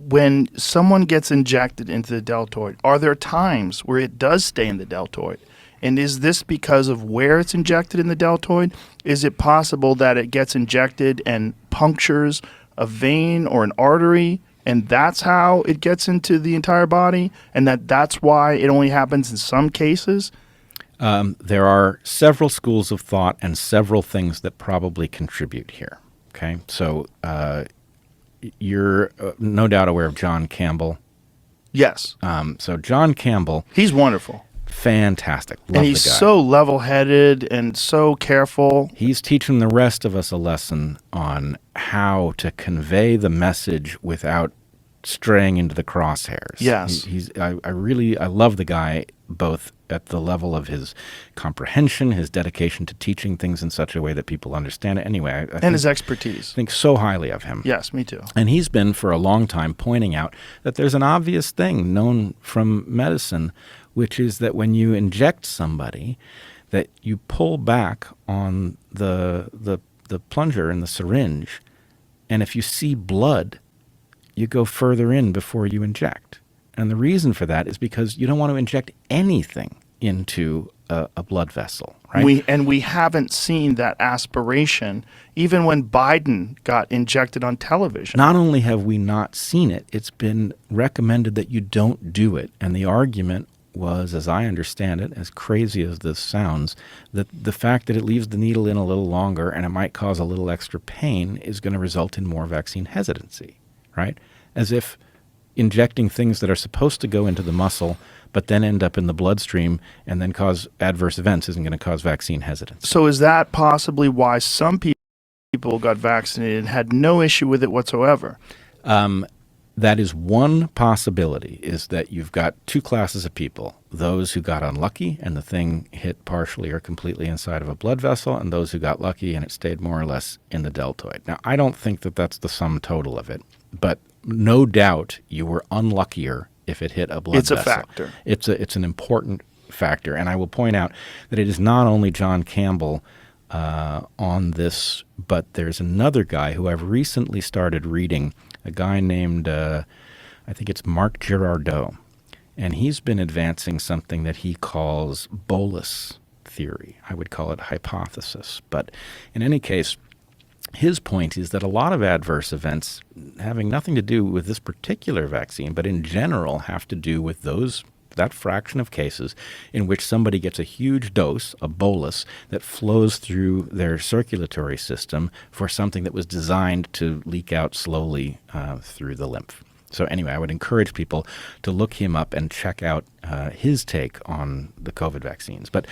when someone gets injected into the deltoid, are there times where it does stay in the deltoid? And is this because of where it's injected in the deltoid? Is it possible that it gets injected and punctures a vein or an artery, and that's how it gets into the entire body, and that's why it only happens in some cases? There are several schools of thought and several things that probably contribute here. Okay, so you're no doubt aware of John Campbell. Yes. So John Campbell, he's wonderful. Fantastic. Love and he's the guy. So level-headed and so careful. He's teaching the rest of us a lesson on how to convey the message without straying into the crosshairs. Yes. I love the guy, both at the level of his comprehension, his dedication to teaching things in such a way that people understand it. Anyway, and his expertise. I think so highly of him. Yes, me too. And he's been for a long time pointing out that there's an obvious thing known from medicine, which is that when you inject somebody, that you pull back on the plunger and the syringe, and if you see blood, you go further in before you inject. And the reason for that is because you don't want to inject anything into a blood vessel, right? We haven't seen that aspiration even when Biden got injected on television. Not only have we not seen it, it's been recommended that you don't do it. And the argument was, as I understand it, as crazy as this sounds, that the fact that it leaves the needle in a little longer and it might cause a little extra pain is going to result in more vaccine hesitancy, right? As if injecting things that are supposed to go into the muscle but then end up in the bloodstream and then cause adverse events isn't going to cause vaccine hesitancy. So is that possibly why some people got vaccinated and had no issue with it whatsoever? That is one possibility, is that you've got two classes of people, those who got unlucky and the thing hit partially or completely inside of a blood vessel, and those who got lucky and it stayed more or less in the deltoid. Now, I don't think that that's the sum total of it, but no doubt you were unluckier if it hit a blood vessel. It's a factor. It's an important factor, and I will point out that it is not only John Campbell on this, but there's another guy who I've recently started reading, a guy named, I think it's Marc Girardot, and he's been advancing something that he calls Bolus theory. I would call it hypothesis. That in any case, his point is that a lot of adverse events having nothing to do with this particular vaccine, but in general have to do with that fraction of cases in which somebody gets a huge dose, a bolus, that flows through their circulatory system for something that was designed to leak out slowly through the lymph. So anyway, I would encourage people to look him up and check out his take on the COVID vaccines. But